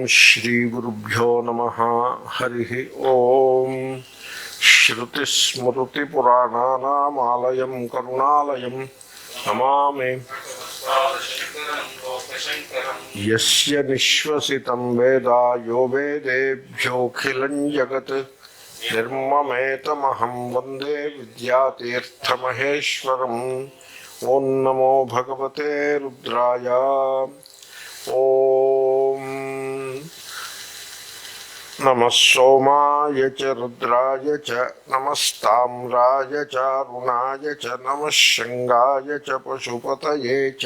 श्रीगुरुभ्यो नमः। हरिः ओम। श्रुतिस्मृतिपुराणानामालयं करुणालयं नमामि। यस्य निःश्वसितं वेद यो वेदेभ्योऽखिलं जगत् निर्ममेतमहं वन्दे विद्यातीर्थमहेश्वरम्। ॐ नमो भगवते रुद्राय। ओम नमः सोमाय च रुद्राय च नमस्ताम्राय च अरुणाय च नमः शृंगाय च पशुपतये च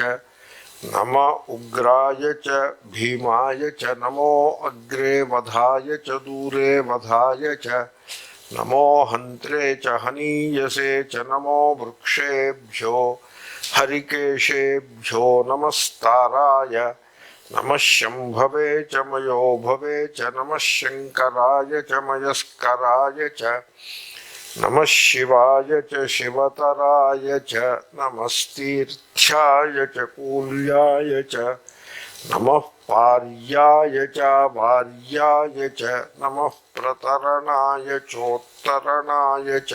नम उग्राय च भीमाय च नमो अग्रे वधाय च दूरे वधाय च नमो हन्त्रे च हनीयसे च नमो वृक्षेभ्यो हरिकेशेभ्यो नमस्ताराय नमः शंभवे च मयो भवे च नमः शंकराय च मयस्कराय च नमः शिवाय च शिवतराय च नमस्तीर्थ्याय च कूल्याय च नमः पार्याय च वार्याय च नमः प्रतरणाय चोत्तरणाय च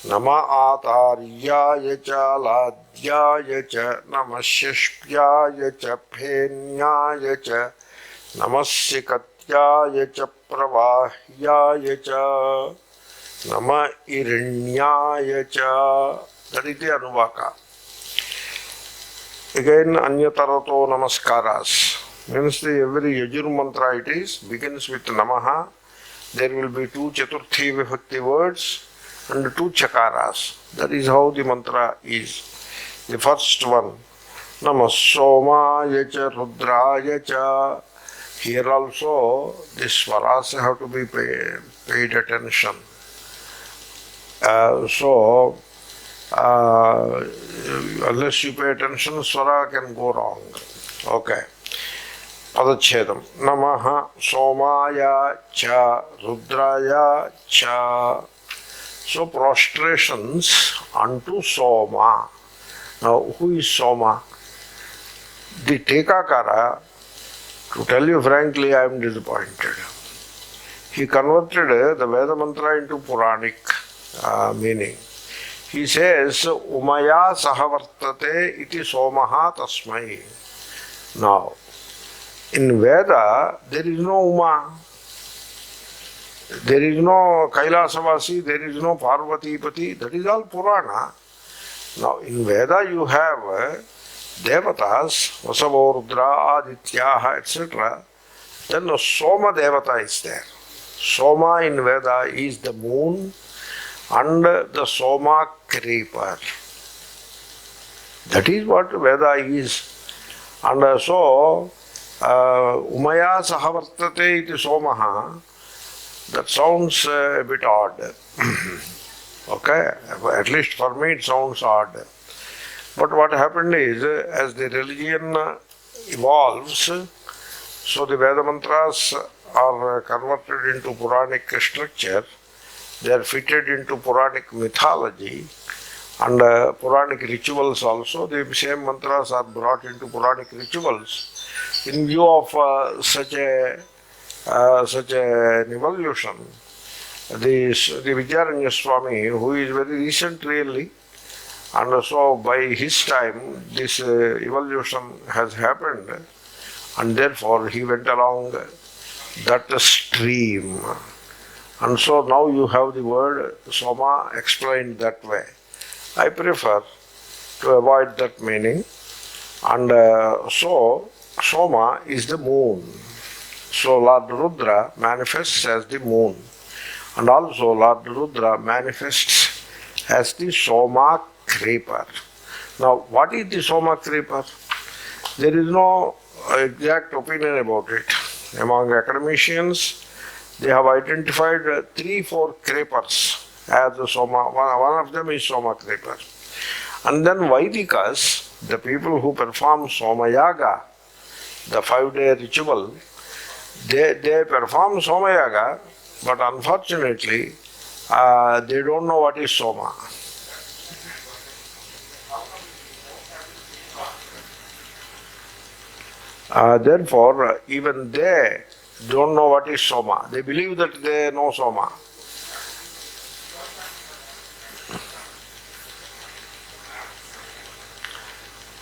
नमः आतार्याय च लाद्याय च नमः शिष्प्याय च फेन्याय च नमः सिकत्याय च प्रवाह्याय च नमः इरण्याय च। That is the Anuvaka. Again, Anyatarato Namaskaras. Means every Yajur mantra it is begins with Namaha. There will be two Chaturthi Vibhakti words and two Chakaras. That is how the mantra is. The first one, Namah Somaya cha Rudraya cha. Here also the swaras have to be paid attention. Unless you pay attention, swara can go wrong. Okay. Padachedam. Namaha Somaya cha Rudraya cha. So prostrations unto Soma. Now who is Soma? The Tekakara, to tell you frankly, I am disappointed. He converted the Veda mantra into Puranic meaning. He says, Umaya sahavartate iti somaha tasmai. Now, in Veda, there is no Uma. There is no Kailasavasi, there is no Parvatipati, that is all Purana. Now, in Veda you have Devatas, Vasavo, Rudra, Adityaha, etc. Then the Soma Devata is there. Soma in Veda is the moon and the Soma creeper. That is what Veda is. And so, Umaya Sahavartate iti Somaha, that sounds a bit odd. Okay, at least for me it sounds odd. But what happened is, as the religion evolves, so the Veda mantras are converted into Puranic structure, they are fitted into Puranic mythology and Puranic rituals also. The same mantras are brought into Puranic rituals. In view of such an evolution, the Vidyaranya Swami, who is very recent really, and so by his time this evolution has happened, and therefore he went along that stream. And so now you have the word Soma explained that way. I prefer to avoid that meaning. And so Soma is the moon. So Lord Rudra manifests as the moon. And also Lord Rudra manifests as the Soma creeper. Now what is the Soma creeper? There is no exact opinion about it. Among academicians, they have identified 3-4 creepers as the Soma. One of them is Soma creeper. And then Vaidikas, the people who perform Soma Yaga, the 5-day ritual, they perform Soma Yaga, but unfortunately, they don't know what is Soma. Therefore, even they don't know what is Soma. They believe that they know Soma.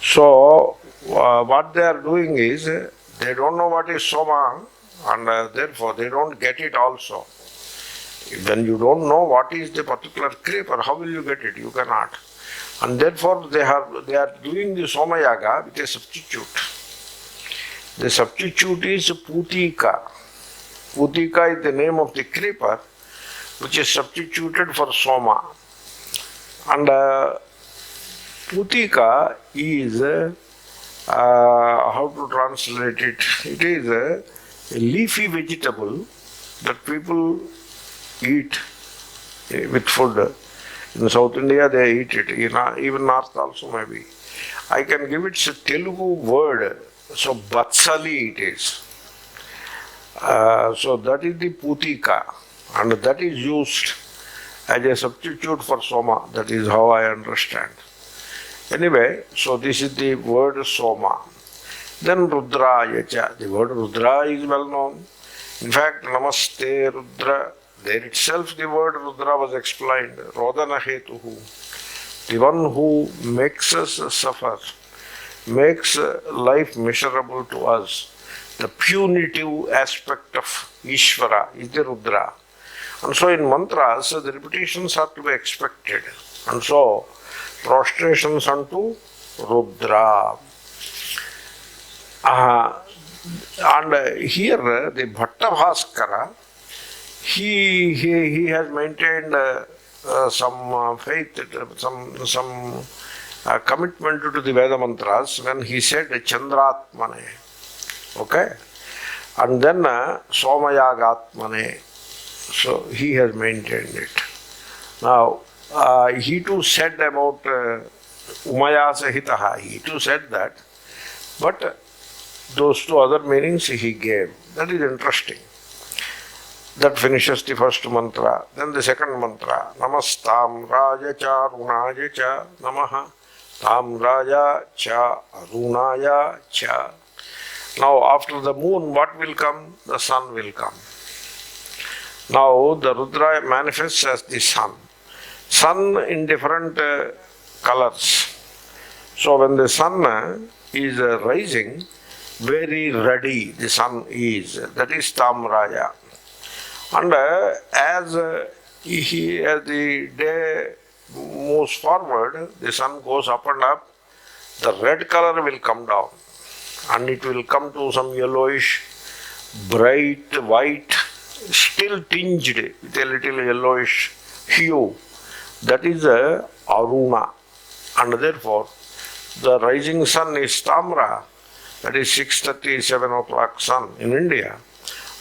So, what they are doing is, they don't know what is Soma, and therefore they don't get it also. When you don't know what is the particular creeper, how will you get it? You cannot. And therefore they are doing the Soma Yaga with a substitute. The substitute is Putika. Putika is the name of the creeper which is substituted for Soma. And Putika is, how to translate it? It is a leafy vegetable that people eat with food. In South India they eat it, even North also maybe. I can give it a Telugu word, so Batsali it is. So that is the Putika, and that is used as a substitute for Soma. That is how I understand. Anyway, so this is the word Soma. Then Rudrayacha. The word Rudra is well known. In fact, Namaste Rudra, there itself the word Rudra was explained. Rodana Hetuhu. The one who makes us suffer, makes life miserable to us. The punitive aspect of Ishvara is the Rudra. And so in mantras, the repetitions are to be expected. And so, prostrations unto Rudra. And here the Bhattavaskara, he has maintained some faith, some commitment to the Veda mantras when he said Chandratmane. Okay? And then Somayagatmane. So he has maintained it. Now, he too said about Umaya Sahitaha, he too said that, but those two other meanings he gave. That is interesting. That finishes the first mantra. Then the second mantra, Namastam Raja Cha Runaya Cha Namaha Tam Raja Cha Arunaya Cha. Now after the moon, what will come? The sun will come. Now the Rudra manifests as the sun. Sun in different colors. So when the sun is rising, very ruddy the sun is. That is Tamraya. And as the day moves forward, the sun goes up and up, the red color will come down. And it will come to some yellowish, bright white, still tinged with a little yellowish hue. That is Aruna. And therefore, the rising sun is Tamra. That is 6:30, 7 o'clock sun in India.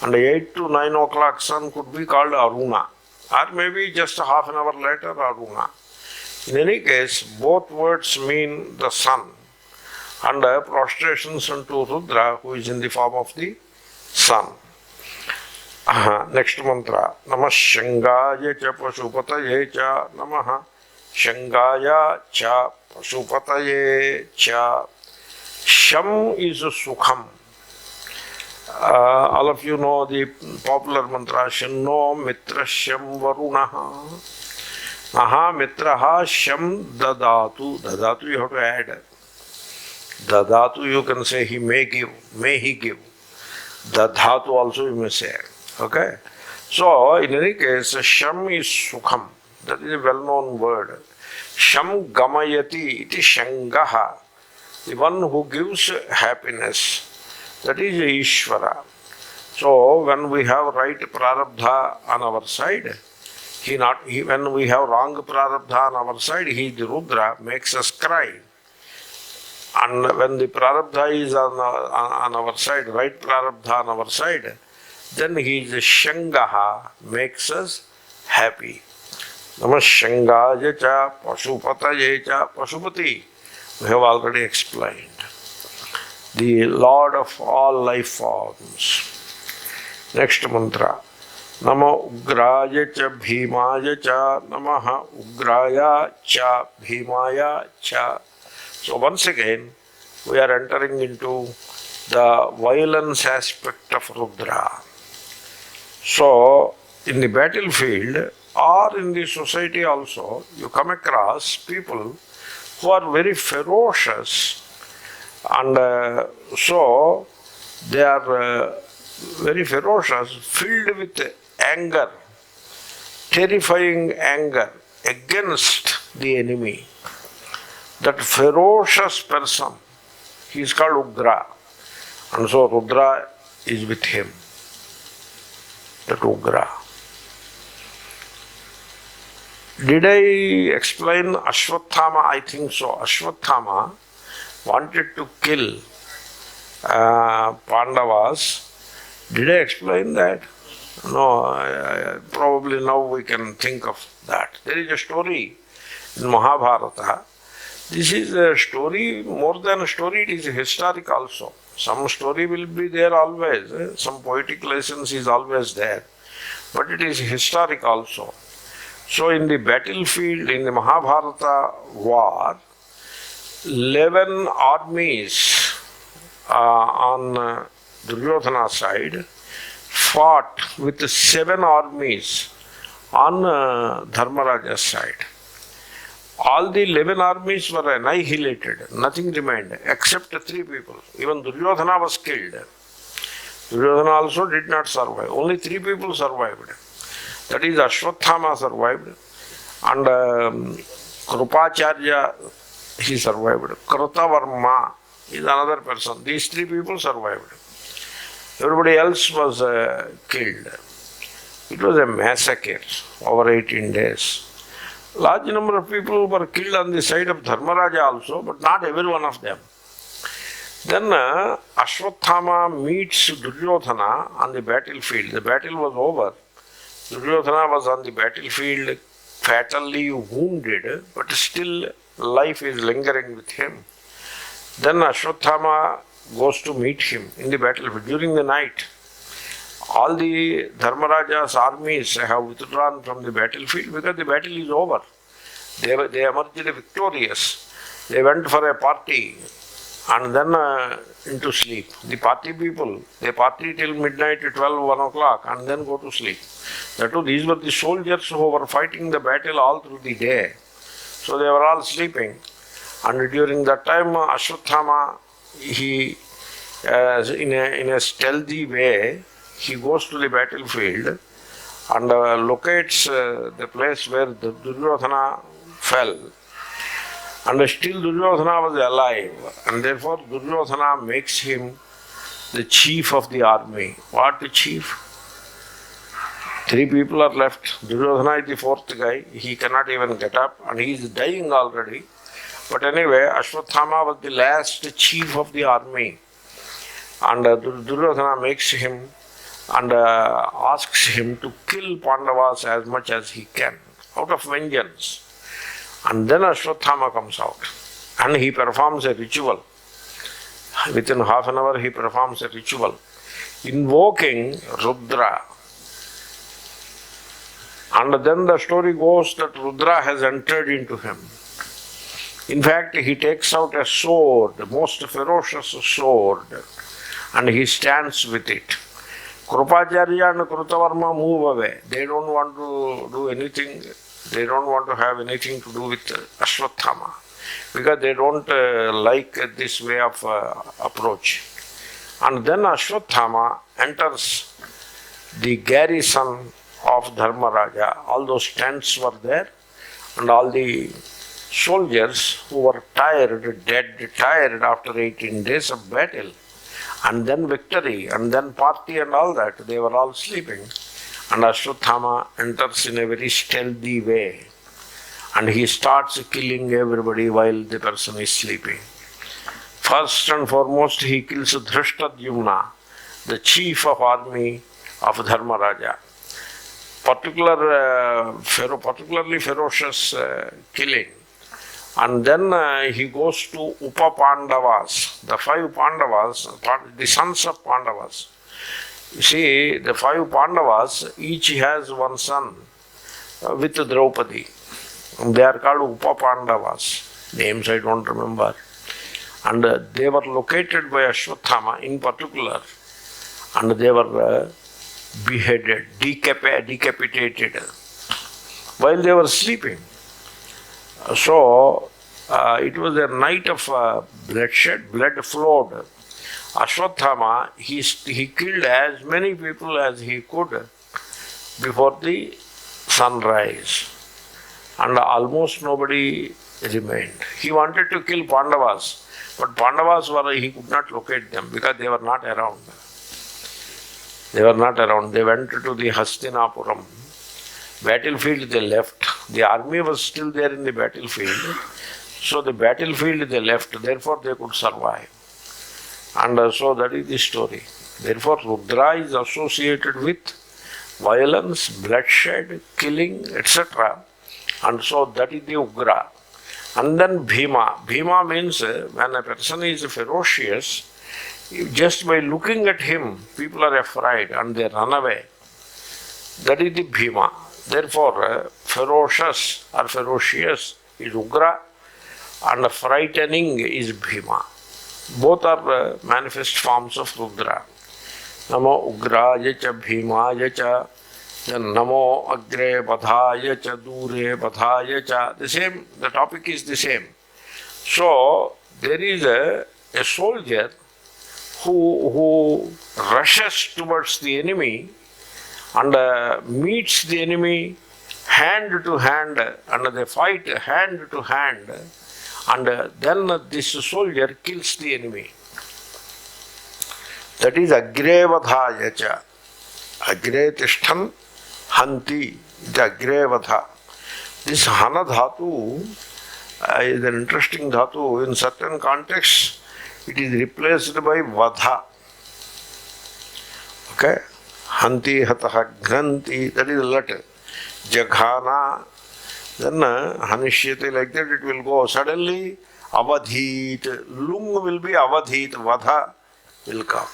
And 8 to 9 o'clock sun could be called Aruna. Or maybe just half an hour later, Aruna. In any case, both words mean the sun. And prostrations unto Rudra, who is in the form of the sun. Next mantra. Namah Shangaya cha Pasupataye cha Namaha Shangaya cha Pasupataye cha. Sham is Sukham. All of you know the popular mantra Shanno Mitra Sham Varunaha. Aha Mitraha Sham Dadatu. Dadatu you have to add. Dadatu you can say he may give, may he give. Dadhatu also you may say. Okay? So, in any case, Sham is Sukham. That is a well-known word. Sham Gamayati iti Shangaha. The one who gives happiness. That is Ishvara. So, when we have right prarabdha on our side, when we have wrong prarabdha on our side, he, the Rudra, makes us cry. And when the prarabdha is on our side, right prarabdha on our side, then he is Shangaha, makes us happy. Namah Shangaya cha Pasupataye cha. Pasupati, we have already explained. The Lord of all life forms. Next mantra. Nama Ugraya cha Bhimaya cha Namaha Ugraya cha Bhimaya cha. So once again, we are entering into the violence aspect of Rudra. So, in the battlefield or in the society also, you come across people who are very ferocious, and so they are very ferocious, filled with anger, terrifying anger against the enemy. That ferocious person, he is called Ugra, and so Rudra is with him. That Ugra. Did I explain Ashwatthama? I think so. Ashwatthama wanted to kill Pandavas. Did I explain that? No, probably now we can think of that. There is a story in Mahabharata. This is a story, more than a story, it is a historic also. Some story will be there always, some poetic license is always there, but it is historic also. So in the battlefield, in the Mahabharata war, 11 armies on Duryodhana's side fought with 7 armies on Dharmaraja's side. All the 11 armies were annihilated, nothing remained except 3 people. Even Duryodhana was killed. Duryodhana also did not survive. Only 3 people survived. That is, Ashwatthama survived, and Krupacharya, he survived. Krutavarma is another person. These 3 people survived. Everybody else was killed. It was a massacre over 18 days. Large number of people were killed on the side of Dharmaraja also, but not every one of them. Then Ashwatthama meets Duryodhana on the battlefield. The battle was over. Duryodhana was on the battlefield fatally wounded, but still life is lingering with him. Then Ashwatthama goes to meet him in the battlefield during the night. All the Dharmaraja's armies have withdrawn from the battlefield because the battle is over. They emerged victorious. They went for a party and then into sleep. The party people, they party till midnight, 12, 1 o'clock, and then go to sleep. These were the soldiers who were fighting the battle all through the day. So they were all sleeping. And during that time, Ashwatthama, he, in a stealthy way, he goes to the battlefield and locates the place where the Duryodhana fell. And still Duryodhana was alive, and therefore Duryodhana makes him the chief of the army. What chief? 3 people are left. Duryodhana is the 4th guy. He cannot even get up, and he is dying already. But anyway, Ashwatthama was the last chief of the army. And Duryodhana makes him and asks him to kill Pandavas as much as he can, out of vengeance. And then Ashwatthama comes out and he performs a ritual. Within half an hour he performs a ritual invoking Rudra. And then the story goes that Rudra has entered into him. In fact, he takes out a sword, the most ferocious sword, and he stands with it. Krupacharya and Krutavarma move away. They don't want to do anything. They don't want to have anything to do with Ashwatthama because they don't like this way of approach. And then Ashwatthama enters the garrison of Dharmaraja. All those tents were there, and all the soldiers who were tired, dead, tired after 18 days of battle, and then victory, and then party and all that, they were all sleeping. And Ashwatthama enters in a very stealthy way, and he starts killing everybody while the person is sleeping. First and foremost, he kills Dhrishtadyumna, the chief of army of Dharmaraja. Particularly ferocious killing. And then he goes to Upapandavas, the 5 Pandavas, the sons of Pandavas. You see, the 5 Pandavas, each has one son with Draupadi. They are called Upapandavas. Names I don't remember. and they were located by Ashwatthama in particular, and they were beheaded, decapitated while they were sleeping. So it was a night of bloodshed, blood flowed. Ashwatthama, he killed as many people as he could before the sunrise, and almost nobody remained. He wanted to kill Pandavas, but Pandavas he could not locate them because they were not around. They were not around. They went to the Hastinapuram battlefield, they left. The army was still there in the battlefield. So the battlefield they left, therefore they could survive. And so that is the story. Therefore Rudra is associated with violence, bloodshed, killing, etc. And so that is the Ugra. And then Bhima. Bhima means when a person is ferocious, just by looking at him, people are afraid and they run away. That is the Bhima. Therefore, ferocious or ferocious is Ugra and frightening is Bhima. Both are manifest forms of Rudra. Namo Ugraya cha Bhimaya cha, Namo Agre Badhaya cha Dure Badhaya cha. The topic is the same. So, there is a soldier who rushes towards the enemy and meets the enemy hand to hand, and they fight hand to hand, and then this soldier kills the enemy. That is Agre Vadhaya cha. Agre Tishtan Hanti. The Agre Vadha. This Hana Dhatu is an interesting Dhatu. In certain contexts, it is replaced by Vadha. Okay? Hanti, Hataha, Ghanti, that is the letter. Jaghana, then Hanishyate, like that it will go. Suddenly, Avadhit, Lung will be Avadhit, Vadha will come.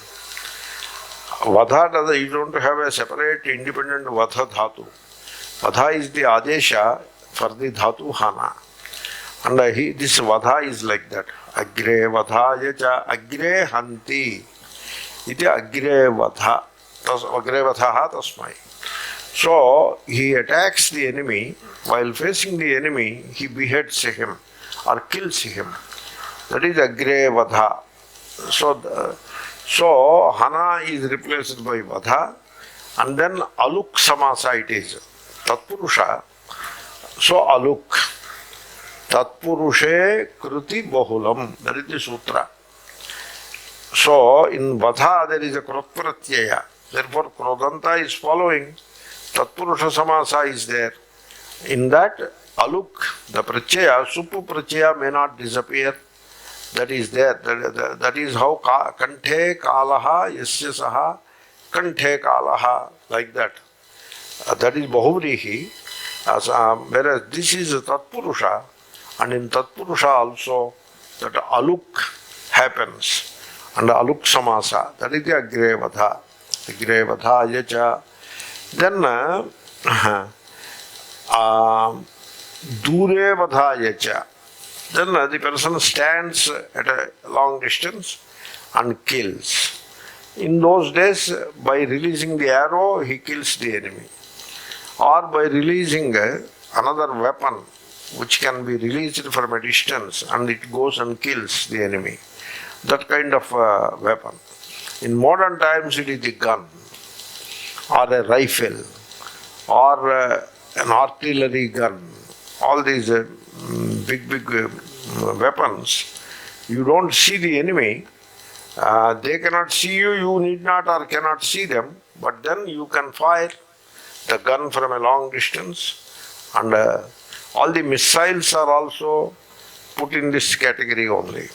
Vadha, you don't have a separate independent Vadha Dhatu. Vadha is the Adesha for the Dhatu Hana. And this Vadha is like that. Agre Vadhaya cha Agre Hanti. Iti Agre Vadha. Agre Vadhaha Tasmai. So he attacks the enemy. While facing the enemy, he beheads him or kills him. That is Agre Vadha. So Hana is replaced by Vadha, and then Aluk Samasa it is. Tatpurusha. So Aluk. Tatpurushe Kruti Bahulam. That is the sutra. So in Vadha there is a Krutpratyaya. Therefore Krodanta is following. Tatpurusha Samasa is there. In that Aluk, the Pratyaya, Supu Pratyaya may not disappear. That is there. That is how Kanthe Kalaha Yasya Saha Kanthe Kalaha, like that. That is Bahuvrihi. Whereas this is Tatpurusha, and in Tatpurusha also that Aluk happens, and Aluk Samasa. That is the Agre Vadha. Agre Vadha Yacha. Then Dure Vadha Yacha. Then the person stands at a long distance and kills. In those days, by releasing the arrow, he kills the enemy. Or by releasing another weapon which can be released from a distance and it goes and kills the enemy. That kind of weapon. In modern times, it is a gun or a rifle or an artillery gun. All these big weapons. You don't see the enemy. They cannot see you. You need not or cannot see them. But then you can fire the gun from a long distance, and all the missiles are also put in this category only.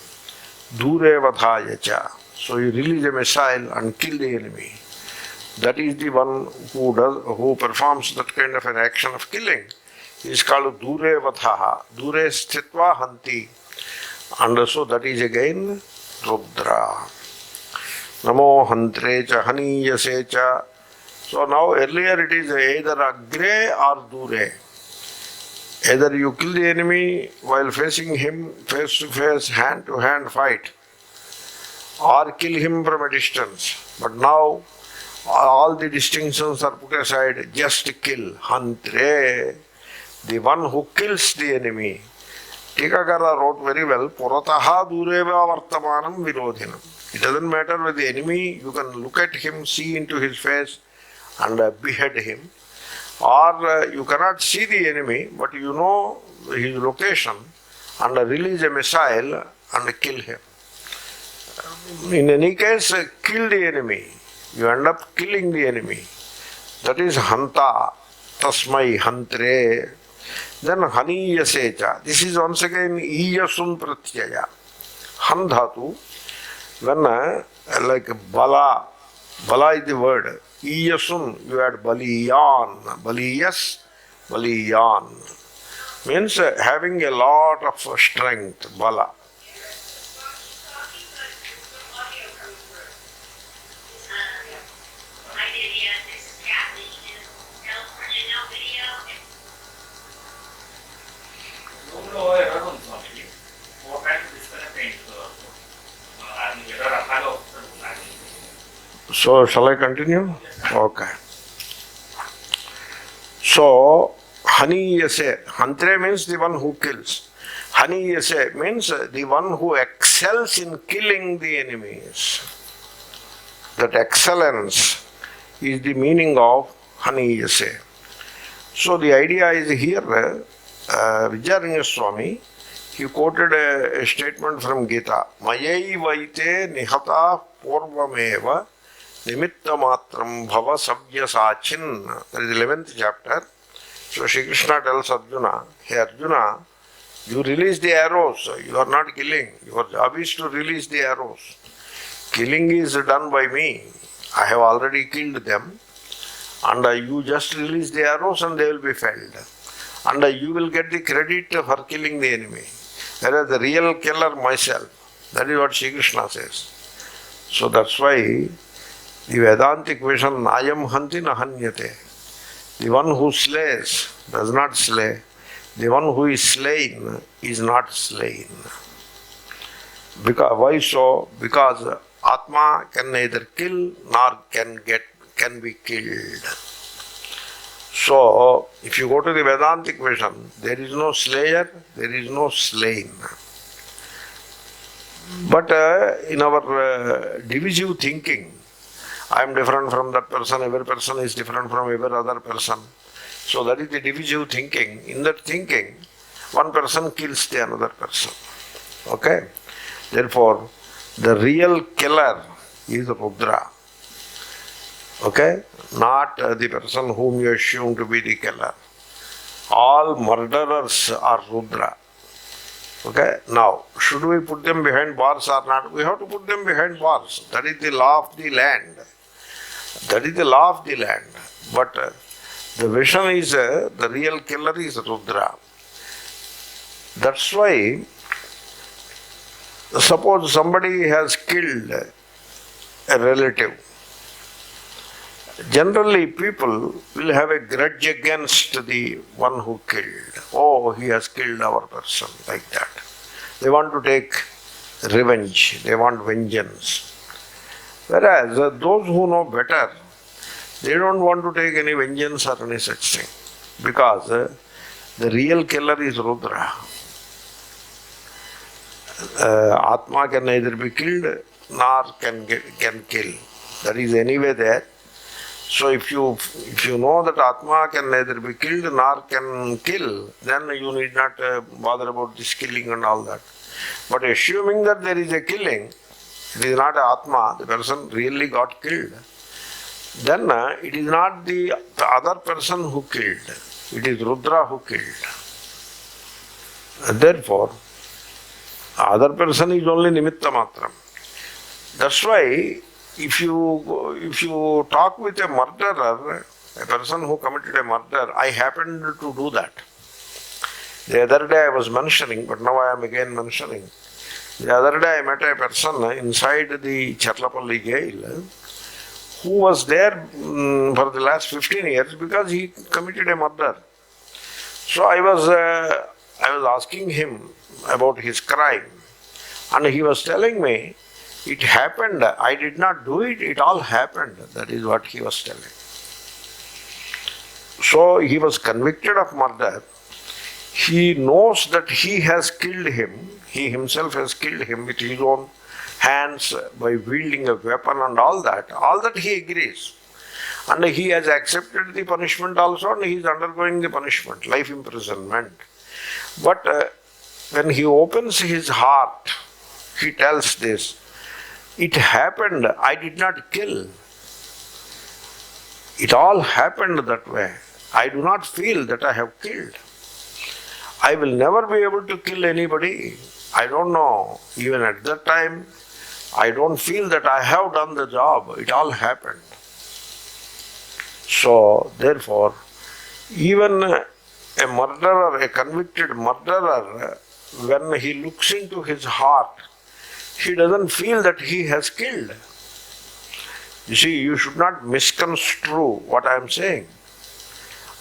Dure Vadhaya cha. So you release a missile and kill the enemy. That is the one who performs that kind of an action of killing. He is called Dure Vadhaha. Dure Sthitva Hanti. And so that is again Rudra. Namo Hantre cha Haniyase cha. So now earlier it is either Agre or Dure. Either you kill the enemy while facing him face to face, hand to hand fight, or kill him from a distance. But now all the distinctions are put aside, just kill. Hantre, the one who kills the enemy. Tikakara wrote very well, Purataha dureva vartamanam virodhinam. It doesn't matter with the enemy, you can look at him, see into his face and behead him. Or you cannot see the enemy, but you know his location and release a missile and kill him. In any case, kill the enemy. You end up killing the enemy. That is hanta, tasmai hantre. Then haniyasecha. This is once again iyasun pratyaya. Handhatu. When like bala is the word. Iyasun, you add baliyan. Baliyas, baliyan. Means having a lot of strength, bala. So, shall I continue? Okay. So, haniyase, hantre means the one who kills. Haniyase means the one who excels in killing the enemies. That excellence is the meaning of haniyase. So, the idea is here, Vijayaranya Swami, he quoted a statement from Gita. Mayaivaite nihata purvameva nimitta matram bhava savyasachin. That is the 11th chapter. So Shri Krishna tells Arjuna, hey Arjuna, you release the arrows, you are not killing. Your job is to release the arrows. Killing is done by me. I have already killed them. And you just release the arrows and they will be felled. And you will get the credit for killing the enemy. Whereas the real killer myself. That is what Shri Krishna says. So that's why the Vedantic vision, Nayam Hanti Nahanyate. The one who slays does not slay. The one who is slain is not slain. Because, why so? Because Atma can neither kill nor can be killed. So, if you go to the Vedantic vision, there is no slayer, there is no slain. But in our divisive thinking, I am different from that person, every person is different from every other person. So that is the divisive thinking. In that thinking, one person kills the another person. Okay? Therefore, the real killer is Rudra. Okay? Not the person whom you assume to be the killer. All murderers are Rudra. Okay? Now, should we put them behind bars or not? We have to put them behind bars. That is the law of the land. That is the law of the land. But the vision is, the real killer is Rudra. That's why, suppose somebody has killed a relative. Generally, people will have a grudge against the one who killed. Oh, he has killed our person, like that. They want to take revenge. They want vengeance. Whereas those who know better, they don't want to take any vengeance or any such thing. Because the real killer is Rudra. Atma can neither be killed nor can kill. That is anyway there. So if you know that Atma can neither be killed nor can kill, then you need not bother about this killing and all that. But assuming that there is a killing, it is not Atma, the person really got killed, then it is not the other person who killed, it is Rudra who killed. And therefore, the other person is only Nimitta Matram. That's why if you talk with a murderer, a person who committed a murder, I happened to do that. The other day I was mentioning, but now I am again mentioning. The other day I met a person inside the Charlapalli jail who was there for the last 15 years because he committed a murder. So I was asking him about his crime, and he was telling me, it happened, I did not do it, it all happened. That is what he was telling. So he was convicted of murder. He knows that he has killed him. He himself has killed him with his own hands by wielding a weapon and all that. All that he agrees. And he has accepted the punishment also, and he is undergoing the punishment, life imprisonment. But when he opens his heart, he tells this, it happened, I did not kill. It all happened that way. I do not feel that I have killed. I will never be able to kill anybody. I don't know. Even at that time, I don't feel that I have done the job. It all happened. So, therefore, even a murderer, a convicted murderer, when he looks into his heart, he doesn't feel that he has killed. You see, you should not misconstrue what I am saying.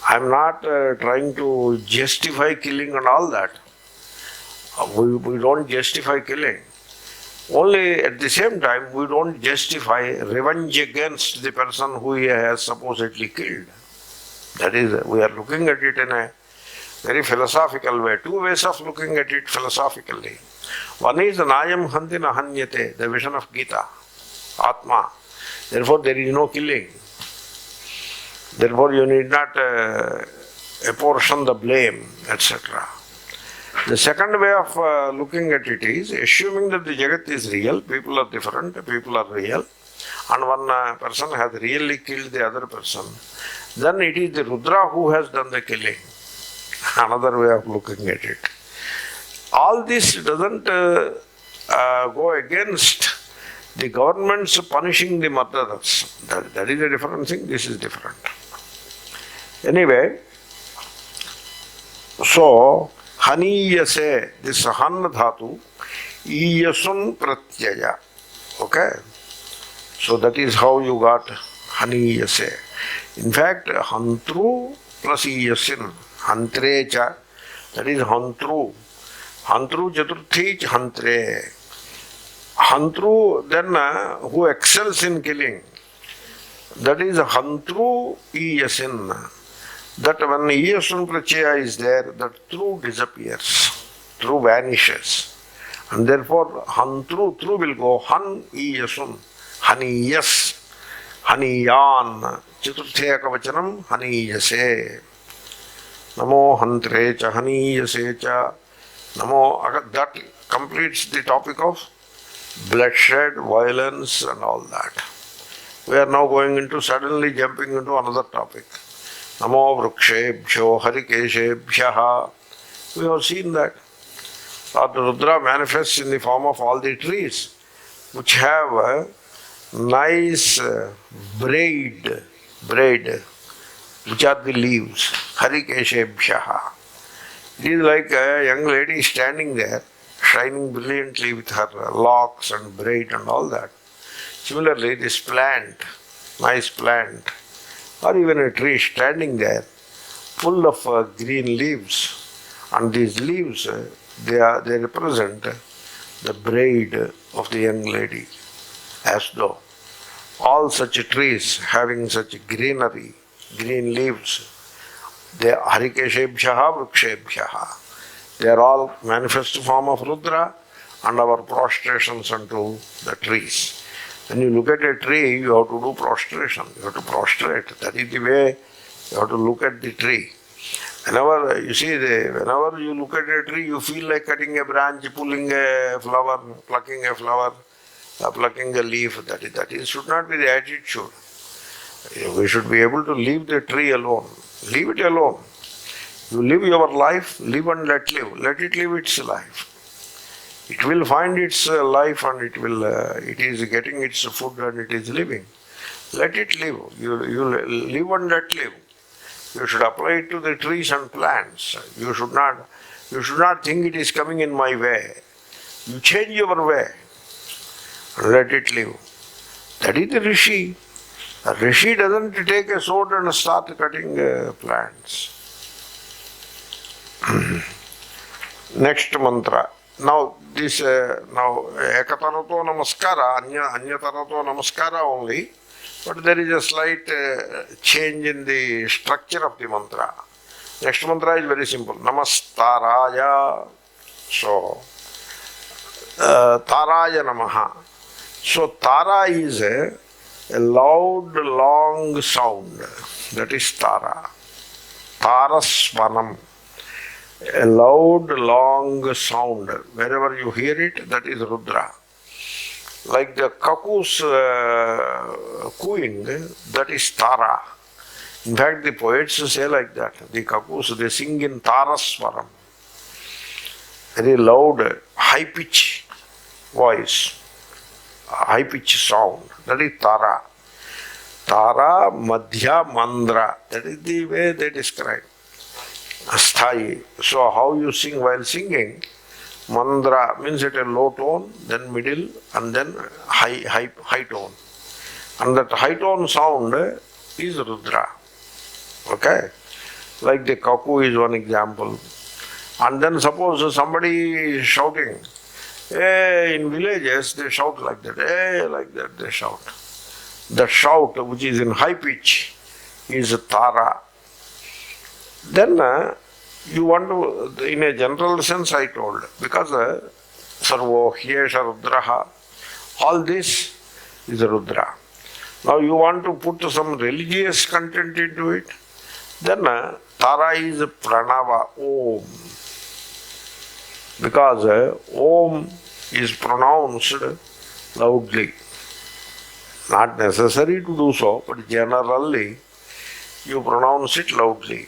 I am not trying to justify killing and all that. We don't justify killing. Only at the same time, we don't justify revenge against the person who he has supposedly killed. That is, we are looking at it in a very philosophical way. Two ways of looking at it philosophically. One is Nayam Hanti Nahanyate, the vision of Gita, Atma. Therefore, there is no killing. Therefore, you need not apportion the blame, etc. The second way of looking at it is assuming that the Jagat is real, people are different, people are real, and one person has really killed the other person. Then it is the Rudra who has done the killing. Another way of looking at it. All this doesn't go against the government's punishing the murderers. That is a different thing, this is different. Anyway, so, haniyase, this han dhatu, iyasun pratyaya. Okay? So that is how you got haniyase. In fact, hantru plus iyasin, hantrecha, that is hantru. Hantru chaturthi hantre. Hantru then who excels in killing, that is hantru iyasin. That when iyasun prachaya is there, that true disappears, true vanishes. And therefore hantru, true will go han iyasun, haniyas, haniyan, chaturthya kavachanam haniyase. Namo hantre cha haniyase cha. Namo, that completes the topic of bloodshed, violence and all that. We are now going into, suddenly jumping into another topic. Namo vrukshebhyo harikeshebhyaha. We have seen that. Lord Rudra manifests in the form of all the trees, which have a nice braid, which are the leaves. Harikeshebhyaha. It is like a young lady standing there, shining brilliantly with her locks and braid and all that. Similarly, this plant, nice plant, or even a tree standing there, full of green leaves. And these leaves, they represent the braid of the young lady, as though all such trees having such greenery, green leaves, they are harikeshebhyaha vrukshebhyaha. They are all manifest form of Rudra and our prostrations unto the trees. When you look at a tree, you have to do prostration. You have to prostrate. That is the way you have to look at the tree. Whenever you see, whenever you look at a tree, you feel like cutting a branch, pulling a flower, plucking a flower, plucking a leaf. That should not be the attitude. We should be able to leave the tree alone. Leave it alone. You live your life, live and let live. Let it live its life. It will find its life and it is getting its food and it is living. Let it live. You live and let live. You should apply it to the trees and plants. You should not think it is coming in my way. You change your way and let it live. That is the Rishi. A Rishi doesn't take a sword and start cutting plants. Next mantra. Now this now ekatarato namaskara, anyatarato namaskara only, but there is a slight change in the structure of the mantra. Next mantra is very simple. Namastaraya. So Taraya Namaha. So Tara is a loud, long sound. That is Tara. Tarasvanam. A loud, long sound. Wherever you hear it, that is Rudra. Like the cuckoo's cooing, that is Tara. In fact, the poets say like that. The cuckoos, they sing in Tarasvaram. Very loud, high pitch voice, high pitch sound. That is Tara. Tara, Madhya, Mandra. That is the way they describe. Sthai. So how you sing while singing, Mandra means at a low tone, then middle, and then high tone. And that high tone sound is Rudra. Okay? Like the cuckoo is one example. And then suppose somebody is shouting, hey, in villages they shout like that, hey, like that they shout. The shout which is in high pitch is Tara. Then you want to, in a general sense I told, because Sarvo Hyesha Rudraha, all this is Rudra. Now you want to put some religious content into it, then Tara is Pranava, Om. Because Om is pronounced loudly. Not necessary to do so, but generally you pronounce it loudly.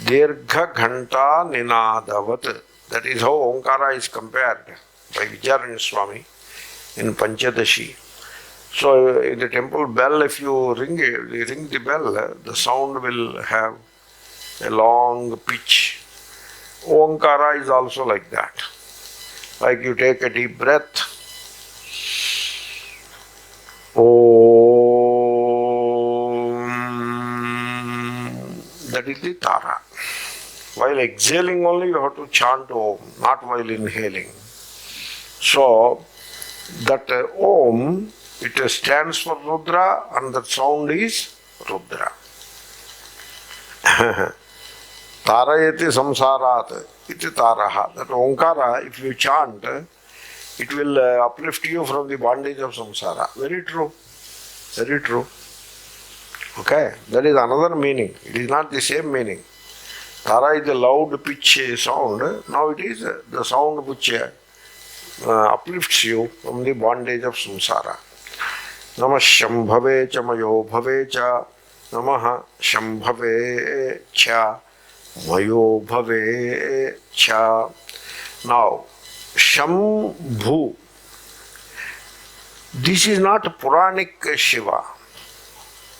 Dirgha Ghanta Ninadavat. That is how Omkara is compared by Vijayaranya Swami in Panchadashi. So in the temple bell, if you ring the bell, the sound will have a long pitch. Omkara is also like that. Like you take a deep breath. Om. That is the Tara. While exhaling only you have to chant Om, not while inhaling. So that Om, it stands for Rudra and that sound is Rudra. Tarayati samsarat iti taraha. That Omkara, if you chant, it will uplift you from the bondage of samsara. Very true. Very true. Okay, that is another meaning. It is not the same meaning. Tara is a loud pitch sound. Now it is the sound which uplifts you from the bondage of samsara. Namah Shambhave cha mayo bhave cha. Namah Shambhave cha mayo bhave cha. Now, Shambhu. This is not Puranic Shiva.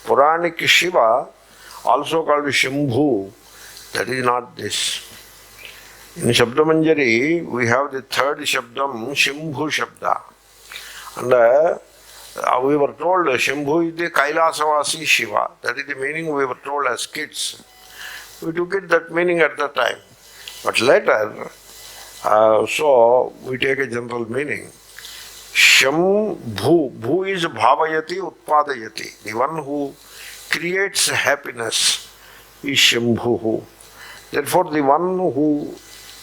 Puranic Shiva, also called Shambhu, that is not this. In Shabdamanjari, we have the third Shabdam, Shambhu Shabda. And we were told Shambhu is the Kailasavasi Shiva. That is the meaning we were told as kids. We took it that meaning at that time. But later, so we take a general meaning. Shambhu. Bhu is bhavayati utpadayati. The one who creates happiness is Shambhu. Therefore, the one who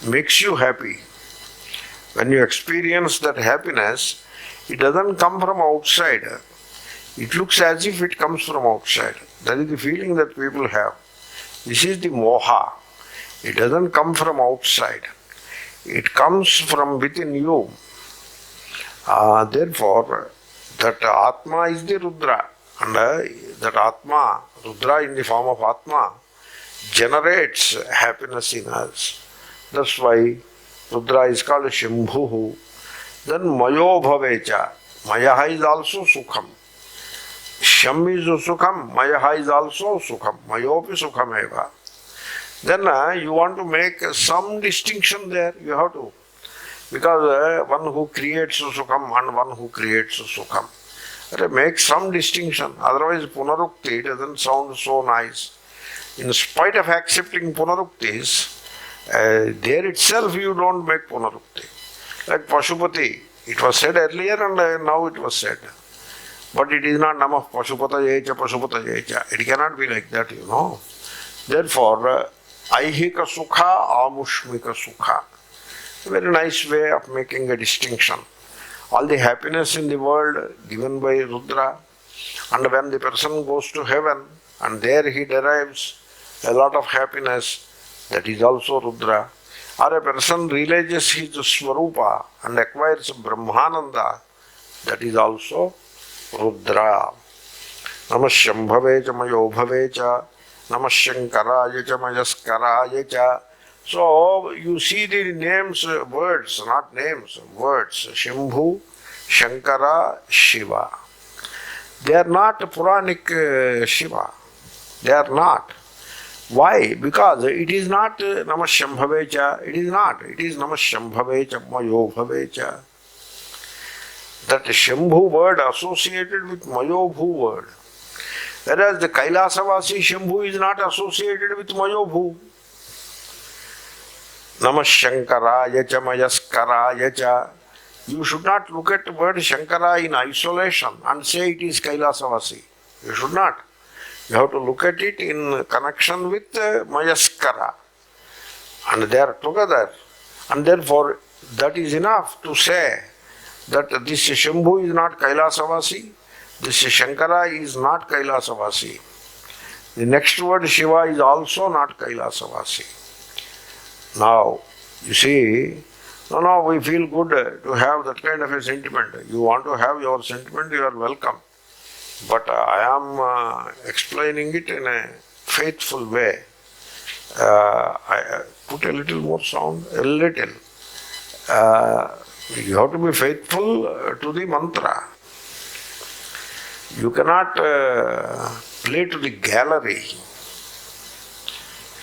makes you happy, when you experience that happiness, it doesn't come from outside. It looks as if it comes from outside. That is the feeling that people have. This is the moha. It doesn't come from outside. It comes from within you. Therefore, that Atma is the Rudra. And that Atma, Rudra in the form of Atma, generates happiness in us. That's why Rudra is called Shambhu. Then Mayo Bhavecha. Mayaha is also Sukham. Sham is Sukham. Mayaha is also Sukham. Mayopi Sukham eva. Then you want to make some distinction there. You have to. Because one who creates Sukham and one who creates Sukham. Make some distinction. Otherwise Punarukti doesn't sound so nice. In spite of accepting Punaruktis, There itself you don't make Punarukti. Like Pashupati, it was said earlier and now it was said. But it is not Namah Pashupatayecha Pashupatayecha. It cannot be like that, you know. Therefore, Aihika Sukha, Amushmika Sukha. A very nice way of making a distinction. All the happiness in the world given by Rudra, and when the person goes to heaven and there he derives a lot of happiness, that is also Rudra. Or a person realizes his Swarupa and acquires Brahmananda, that is also Rudra. Namah Shambhave cha Mayobhave cha, Namah Shankaraya cha Mayaskaraya cha. So you see the names, words, not names, words. Shambhu, Shankara, Shiva. They are not Puranic Shiva. They are not. Why? Because it is not Namah Shambhave cha. It is not. It is Namah Shambhave cha Mayobhave cha. That Shambhu word associated with Mayobhu word. Whereas the Kailasavasi Shambhu is not associated with Mayobhu. Namah Shankaraya cha Mayaskaraya cha. You should not look at the word Shankara in isolation and say it is Kailasavasi. You should not. You have to look at it in connection with Mayaskara. And they are together. And therefore, that is enough to say that this Shambhu is not Kailasavasi, this Shankara is not Kailasavasi. The next word Shiva is also not Kailasavasi. Now, you see, no, we feel good to have that kind of a sentiment. You want to have your sentiment, you are welcome. But I am explaining it in a faithful way. I put a little more sound, a little. You have to be faithful to the mantra. You cannot play to the gallery.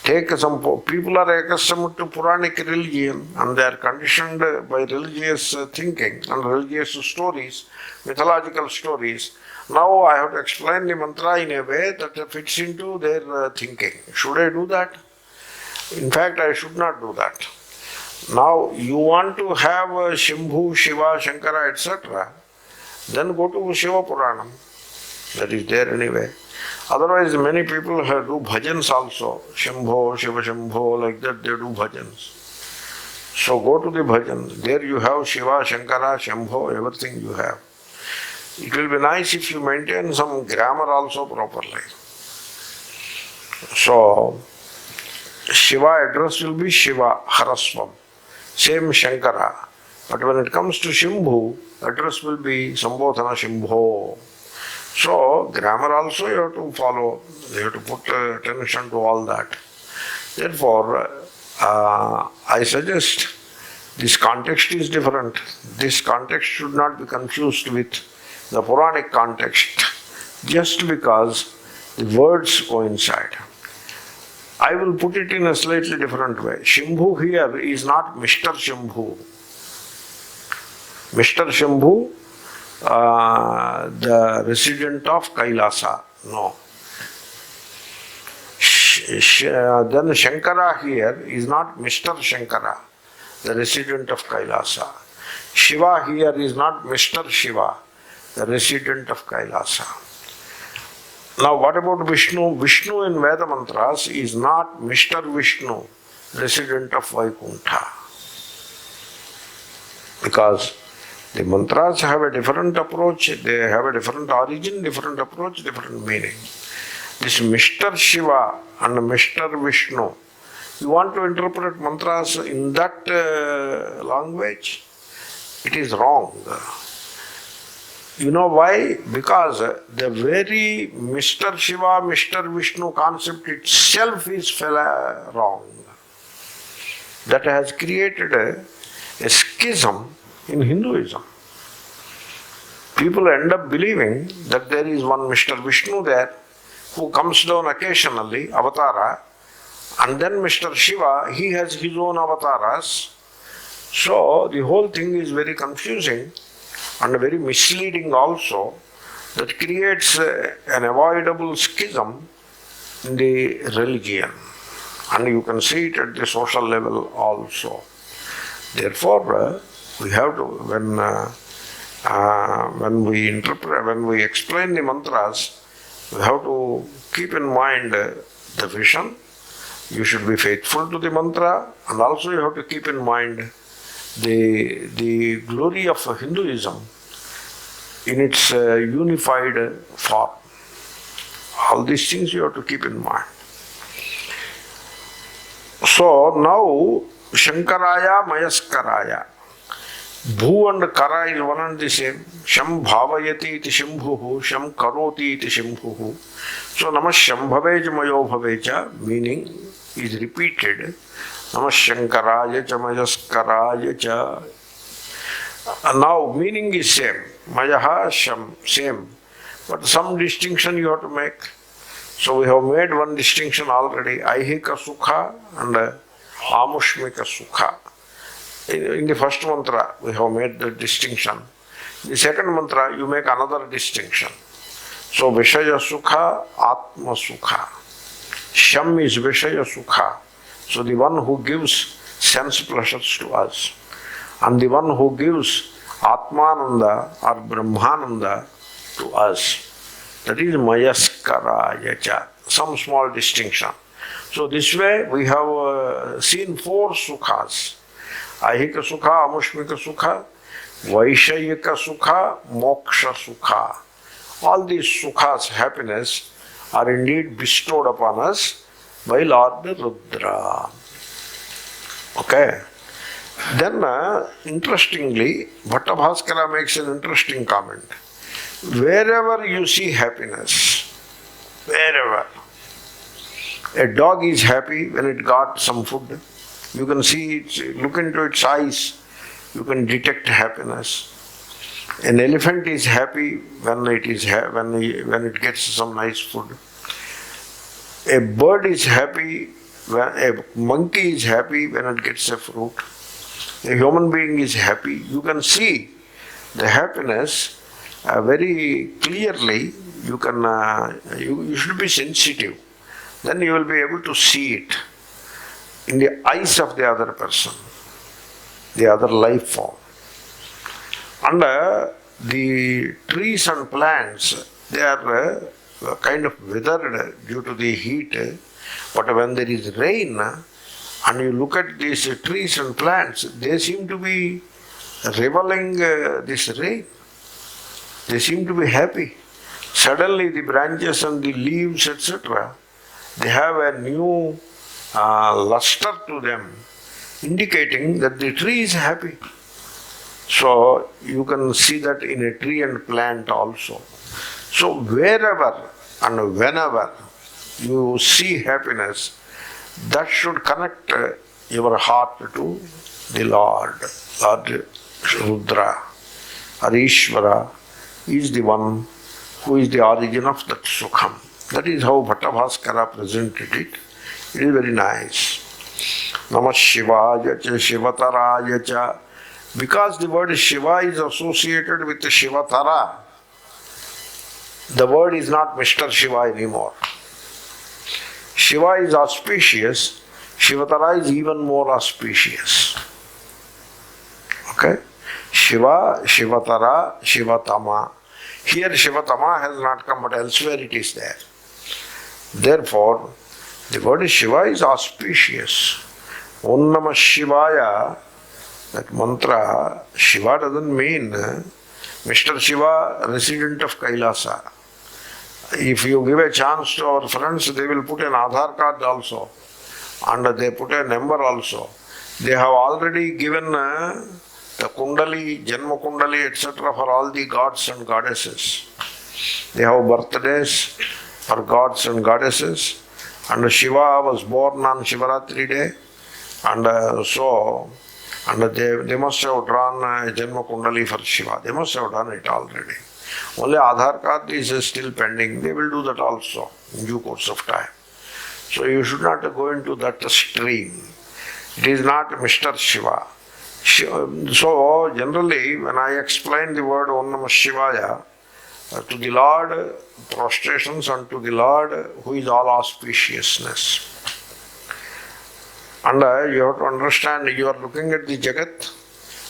Take some people are accustomed to Puranic religion and they are conditioned by religious thinking and religious stories, mythological stories. Now I have to explain the mantra in a way that fits into their thinking. Should I do that? In fact, I should not do that. Now you want to have Shambhu, Shiva, Shankara, etc., then go to Shiva Puranam. That is there anyway. Otherwise, many people do bhajans also. Shambho, Shiva Shambho, like that they do bhajans. So go to the bhajan. There you have Shiva, Shankara, Shambho, everything you have. It will be nice if you maintain some grammar also properly. So, Shiva address will be Shiva, Harasvam. Same Shankara. But when it comes to Shambhu, address will be Sambodhana Shambho. So, grammar also you have to follow. You have to put attention to all that. Therefore, I suggest this context is different. This context should not be confused with the Puranic context just because the words coincide. I will put it in a slightly different way. Shambhu here is not Mr. Shambhu. Mr. Shambhu, the resident of Kailasa. No. Then Shankara here is not Mr. Shankara, the resident of Kailasa. Shiva here is not Mr. Shiva, the resident of Kailasa. Now what about Vishnu? Vishnu in Veda mantras is not Mr. Vishnu, resident of Vaikuntha. Because the mantras have a different approach, they have a different origin, different approach, different meaning. This Mr. Shiva and Mr. Vishnu, you want to interpret mantras in that language? It is wrong. You know why? Because the very Mr. Shiva, Mr. Vishnu concept itself is wrong. That has created a schism in Hinduism. People end up believing that there is one Mr. Vishnu there who comes down occasionally, avatara, and then Mr. Shiva, he has his own avatars. So the whole thing is very confusing and very misleading also, that creates an avoidable schism in the religion. and you can see it at the social level also. Therefore, we have to, when we interpret, when we explain the mantras, we have to keep in mind the vision. You should be faithful to the mantra, and also you have to keep in mind the glory of Hinduism in its unified form. All these things you have to keep in mind. So now Shankaraya, Mayaskaraya. Bhu and Kara is one and the same. Sham bhavayati iti shambhuhu, sham karoti iti shambhuhu. So Namah Shambhaveja Mayo Bhaveja, meaning is repeated. Namah Shankaraya cha Mayaskaraya cha. Now meaning is same. Mayaha, Sham, same. But some distinction you have to make. So we have made one distinction already. Aihika Sukha and Amushmika Sukha. In the first mantra, we have made the distinction. In the second mantra, you make another distinction. So Vishaya Sukha, Atma Sukha. Sham is Vishaya Sukha. So the one who gives sense pleasures to us. And the one who gives Atmananda or Brahmananda to us. That is Mayaskara Yacha. Some small distinction. So this way we have seen four Sukhas. Ahika Sukha, Amushmika Sukha, Vaishayika Sukha, Moksha Sukha. All these Sukhas, happiness, are indeed bestowed upon us by Lord Rudra. Okay. Then, interestingly, Bhattabhaskara makes an interesting comment. Wherever you see happiness, wherever, a dog is happy when it got some food. You can see it, look into its eyes, you can detect happiness. An elephant is happy when it gets some nice food. A bird is happy when a monkey is happy when it gets a fruit. A human being is happy. You can see the happiness very clearly. You can you should be sensitive. Then you will be able to see it in the eyes of the other person, the other life form. And the trees and plants, they are kind of withered due to the heat. But when there is rain, and you look at these trees and plants, they seem to be reveling this rain. They seem to be happy. Suddenly the branches and the leaves, etc., they have a new luster to them, indicating that the tree is happy. So you can see that in a tree and plant also. So wherever and whenever you see happiness, that should connect your heart to the Lord. Lord Rudra or Ishvara is the one who is the origin of that Sukham. That is how Bhattabhaskara presented it. It is very nice. Namah Shivaya cha Shivataraya cha. Because the word Shiva is associated with Shivatara, the word is not Mr. Shiva anymore. Shiva is auspicious, Shivatara is even more auspicious. Okay? Shiva, Shivatara, Shivatama. Here Shivatama has not come, but elsewhere it is there. Therefore, the word Shiva is auspicious. Om Namah Shivaya, that mantra, Shiva doesn't mean Mr. Shiva, resident of Kailasa. If you give a chance to our friends, they will put an Aadhaar card also, and they put a number also. They have already given the Kundali, Janma Kundali, etc. for all the gods and goddesses. They have birthdays for gods and goddesses, and Shiva was born on Shivaratri day, and they must have drawn a Janma Kundali for Shiva. They must have done it already. Only Aadhaar card is still pending. They will do that also in due course of time. So you should not go into that stream. It is not Mr. Shiva. So generally, when I explain the word Om Namah Shivaya, to the Lord, prostrations unto the Lord who is all auspiciousness. And you have to understand, you are looking at the Jagat,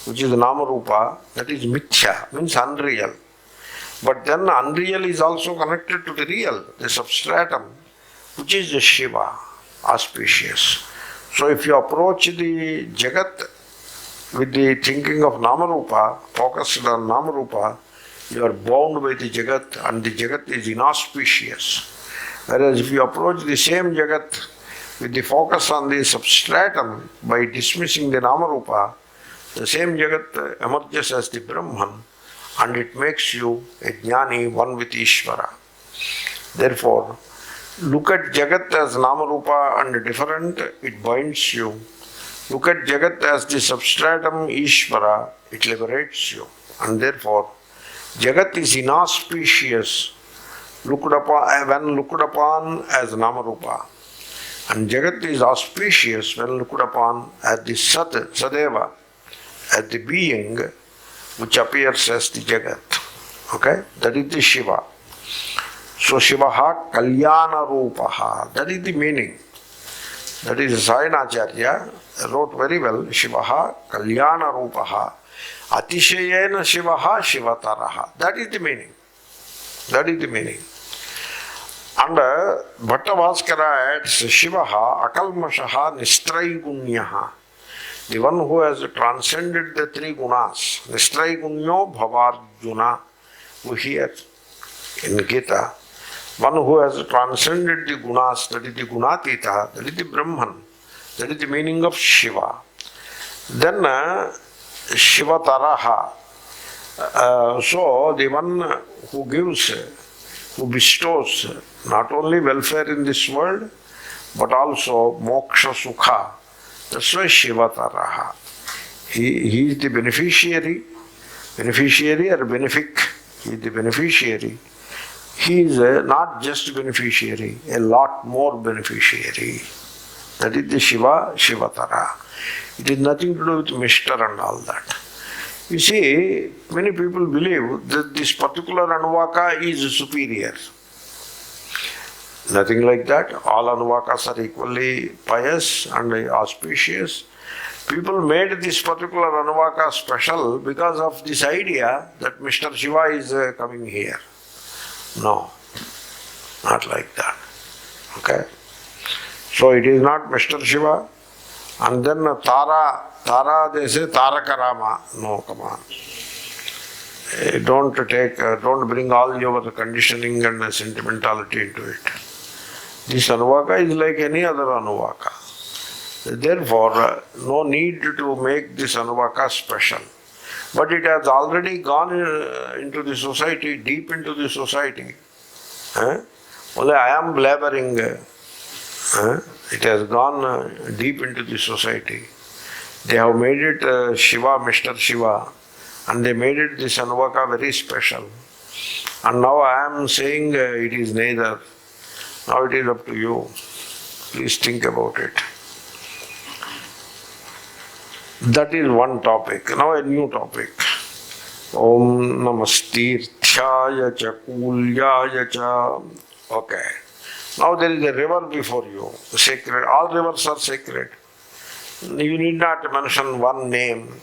which is Nama Rupa, that is Mithya, means unreal. But then unreal is also connected to the real, the substratum, which is the Shiva, auspicious. So if you approach the Jagat with the thinking of Namarupa, focused on Namarupa, you are bound by the Jagat, and the Jagat is inauspicious. Whereas if you approach the same Jagat with the focus on the substratum by dismissing the Namarupa, the same Jagat emerges as the Brahman, and it makes you a Jnani, one with Ishvara. Therefore, look at Jagat as Namarupa and different, it binds you. Look at Jagat as the substratum Ishvara, it liberates you. And therefore, Jagat is inauspicious when looked upon as Namarupa. And Jagat is auspicious when looked upon as the Sat, Sadeva, as the being which appears as the Jagat. Okay? That is the Shiva. So Shivaha Kalyana Rupaha. That is the meaning. That is Sayanacharya wrote very well. Shivaha Kalyana Rupaha. Atishayena Shivaha Shivataraha. That is the meaning. That is the meaning. And Bhattavaskara adds Shivaha Akalmashaha Nistraigunya. The one who has transcended the three gunas. Nistraigunyo Bhavarjuna. We hear in Gita. One who has transcended the gunas, that is the Gunatita, that is the Brahman, that is the meaning of Shiva. Then Shivataraha, so the one who gives, who bestows not only welfare in this world, but also moksha sukha. That's why Shivataraha. He is the beneficiary or benefic. He is the beneficiary. He is not just beneficiary, a lot more beneficiary. That is the Shiva, Shivatara. It is nothing to do with Mr. and all that. You see, many people believe that this particular Anuvaka is superior. Nothing like that. All Anuvakas are equally pious and auspicious. People made this particular Anuvaka special because of this idea that Mr. Shiva is coming here. No, not like that. Okay? So it is not Mr. Shiva. And then Tara they say Tarakarama. No, come on. Don't bring all your conditioning and sentimentality into it. This Anuvaka is like any other Anuvaka. Therefore, no need to make this Anuvaka special. But it has already gone into the society, deep into the society. Only I am blabbering. It has gone deep into the society. They have made it Shiva, Mr. Shiva, and they made it this Anuvaka very special. And now I am saying it is neither. Now it is up to you. Please think about it. That is one topic. Now a new topic. Om Namastirthyaya cha Kulyaya cha. Okay. Now there is a river before you, sacred. All rivers are sacred. You need not mention one name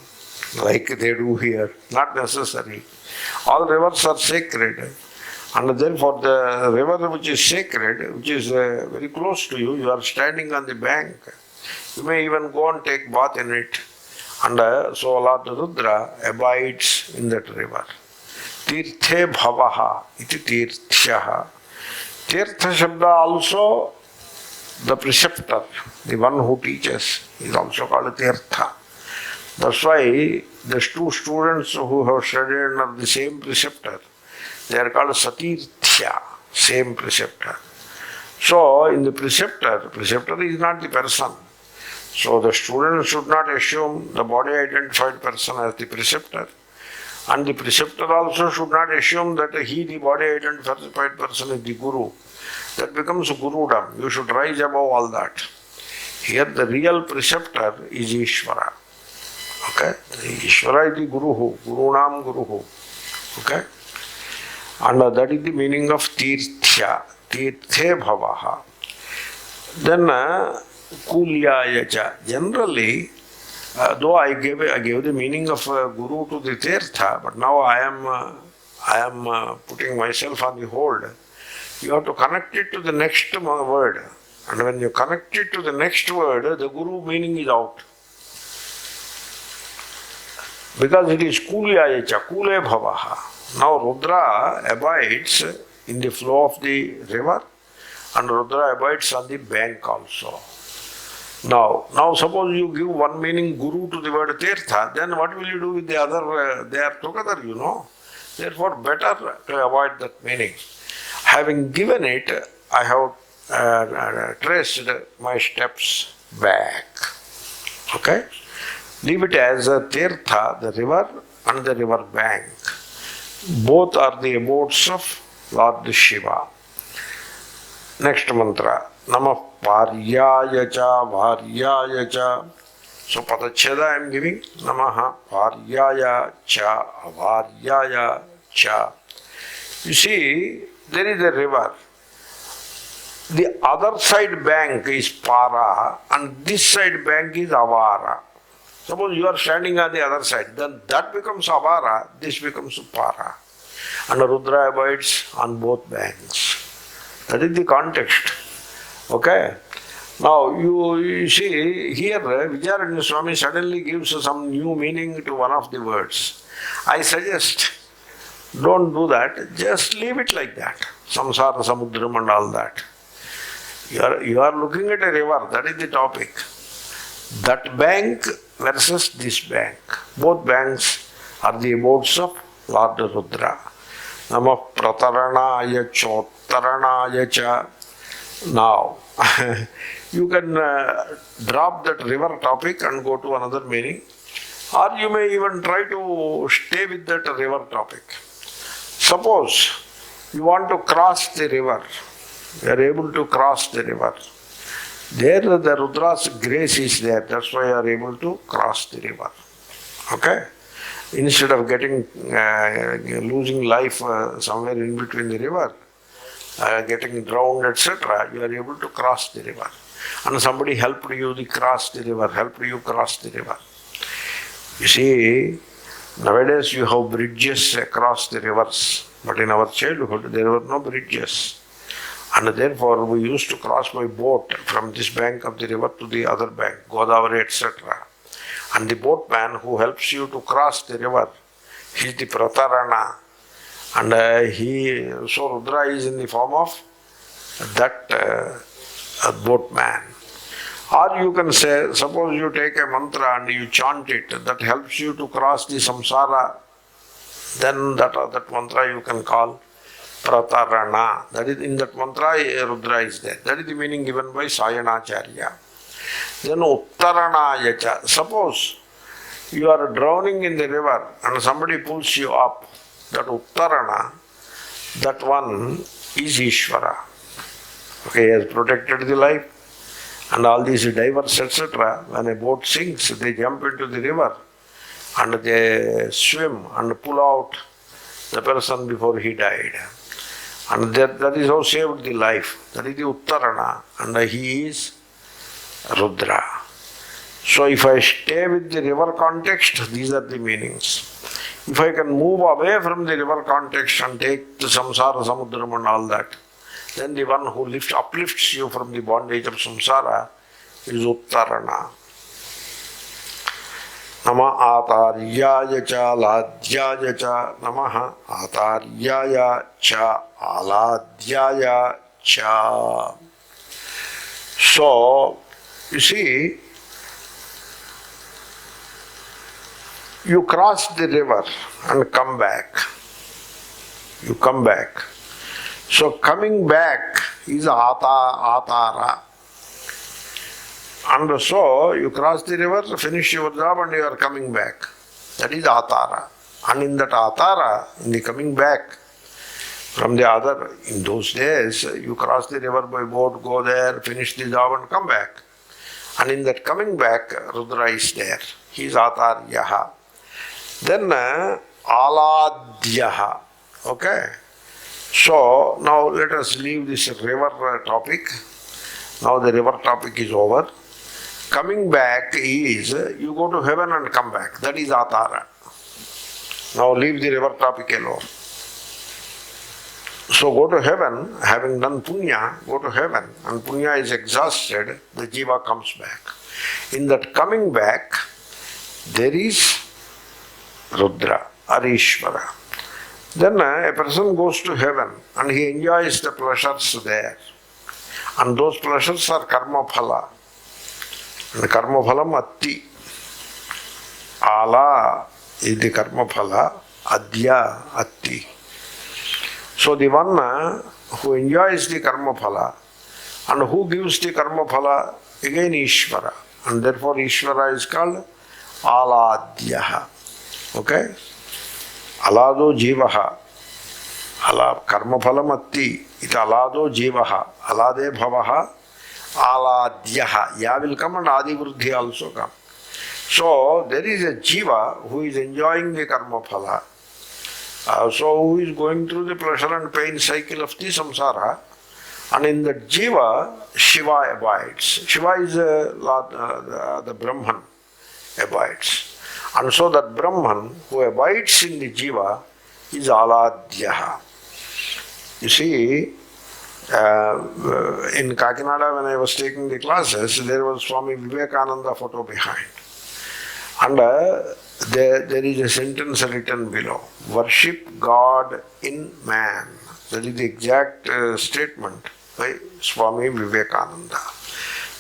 like they do here. Not necessary. All rivers are sacred. And therefore the river which is sacred, which is very close to you, you are standing on the bank. You may even go and take bath in it. And so Lord Rudra abides in that river. Tirthe bhavaha iti tirthyaha. Tirtha Shabda also, the preceptor, the one who teaches, is also called Tirtha. That's why the two students who have studied under the same preceptor, they are called Satirthya, same preceptor. So in the preceptor is not the person. So the student should not assume the body identified person as the preceptor. And the preceptor also should not assume that he, the body identified person, is the guru. That becomes gurudom. You should rise above all that. Here the real preceptor is Ishvara. Okay? Ishvara is the Guruhu, Gurunam Guruhu. Okay? And that is the meaning of Tirthya, Tirthe Bhavaha. Then Kulyaya cha. Generally, though I gave the meaning of Guru to the Tirtha, but now I am putting myself on the hold. You have to connect it to the next word. And when you connect it to the next word, the Guru meaning is out. Because it is Kulyaya cha, Kule bhavaha. Now Rudra abides in the flow of the river, and Rudra abides on the bank also. Now suppose you give one meaning Guru to the word Tirtha, then what will you do with the other? They are together, you know. Therefore, better to avoid that meaning. Having given it, I have traced my steps back. Okay? Leave it as a Tirtha, the river and the river bank. Both are the abodes of Lord Shiva. Next mantra. Namah Paryaya cha Varyaya cha. So Padacheda I am giving. Namaha Paryaya cha Varyaya cha. You see, there is a river. The other side bank is Para and this side bank is Avara. Suppose you are standing on the other side, then that becomes Avara, this becomes Para. And Rudra abides on both banks. That is the context. Okay? Now, you see, here Vijayaranya Swami suddenly gives some new meaning to one of the words. I suggest, don't do that, just leave it like that. Samsara, Samudram and all that. You are looking at a river, that is the topic. That bank versus this bank. Both banks are the abodes of Lord Rudra. Namah Prataranaya Chottaranaya cha. Now, you can drop that river topic and go to another meaning, or you may even try to stay with that river topic. Suppose you want to cross the river, you are able to cross the river. There the Rudra's grace is there, that's why you are able to cross the river. Okay? Instead of losing life somewhere in between the river, getting drowned, etc., you are able to cross the river. And somebody helped you to cross the river, You see, nowadays you have bridges across the rivers, but in our childhood there were no bridges. And therefore we used to cross by boat from this bank of the river to the other bank, Godavari, etc. And the boatman who helps you to cross the river, he is the Pratarana. And so Rudra is in the form of that boatman. Or you can say, suppose you take a mantra and you chant it, that helps you to cross the samsara, then that mantra you can call Pratarana. That is, in that mantra Rudra is there. That is the meaning given by Sayanacharya. Then Uttaranaya cha. Suppose you are drowning in the river and somebody pulls you up, that Uttarana, that one is Ishvara. Okay, he has protected the life. And all these divers, etc., when a boat sinks, they jump into the river and they swim and pull out the person before he died. And that is how saved the life. That is the Uttarana, and he is Rudra. So if I stay with the river context, these are the meanings. If I can move away from the river context and take the samsara, samudram and all that, then the one who uplifts you from the bondage of samsara is Uttarana. Nama Ataryaya cha Aladhyaya cha. Namaha Ataryaya cha Aladhyaya cha. So, you see, you cross the river and come back. You come back. So coming back is Atara. And so you cross the river, finish your job and you are coming back. That is Atara. And in that Atara, in the coming back from the other, in those days, you cross the river by boat, go there, finish the job and come back. And in that coming back, Rudra is there. He is Ataryaha. Then Aladhyaha. Okay? So now let us leave this river topic Now the river topic is over. Coming back is, you go to heaven and come back. That is Atara. Now leave the river topic alone. So go to heaven, having done punya, go to heaven, and punya is exhausted, the jiva comes back. In that coming back, there is Rudra or Ishvara. Then a person goes to heaven and he enjoys the pleasures there. And those pleasures are karma phala. And karma phala atti. Ala is the karma phala, adya atti. So the one who enjoys the karma phala and who gives the karma phala, again Ishvara. And therefore Ishvara is called Aladyaha. Okay? Alado jivaha. Karma phalamatti. It alado jivaha. Alade bhavaha. Aladyaha. Ya will come and Adi Vruddhi also come. So there is a jiva who is enjoying the karma phala. So who is going through the pleasure and pain cycle of the samsara, and in the jiva, Shiva abides. Shiva is the Brahman abides. And so that Brahman who abides in the jiva is Aladyaha. You see, in Kakinada when I was taking the classes, there was Swami Vivekananda photo behind. And there is a sentence written below, worship God in man. That is the exact statement by Swami Vivekananda.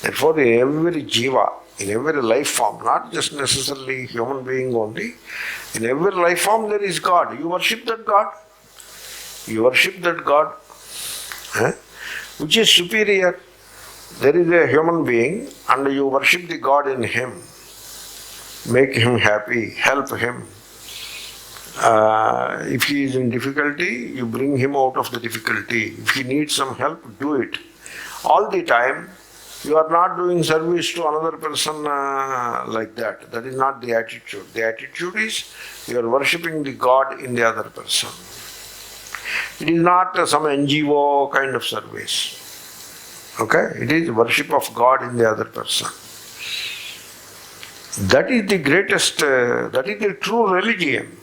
Therefore, in every jiva, in every life form, not just necessarily human being only, in every life form there is God. You worship that God. You worship that God. Which is superior? There is a human being and you worship the God in him. Make him happy, help him. If he is in difficulty, you bring him out of the difficulty. If he needs some help, do it. All the time, you are not doing service to another person like that. That is not the attitude. The attitude is, you are worshipping the God in the other person. It is not some NGO kind of service. Okay? It is worship of God in the other person. That is the greatest, that is the true religion.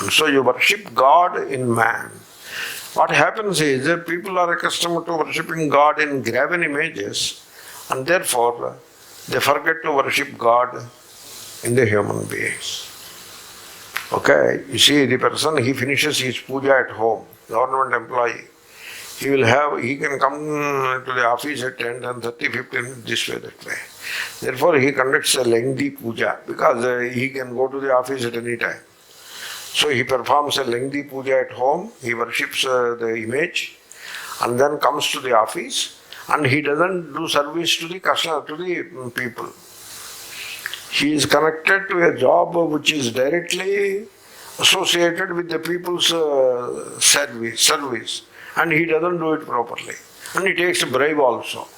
And so you worship God in man. What happens is that people are accustomed to worshipping God in graven images, and therefore they forget to worship God in the human beings. Okay, you see the person, he finishes his puja at home, government employee. He can come to the office at 10 and 30, 15 minutes this way, that way. Therefore, he conducts a lengthy puja because he can go to the office at any time. So he performs a lengthy puja at home, he worships the image, and then comes to the office, and he doesn't do service to the customer, to the people. He is connected to a job which is directly associated with the people's service, and he doesn't do it properly. And he takes a bribe also.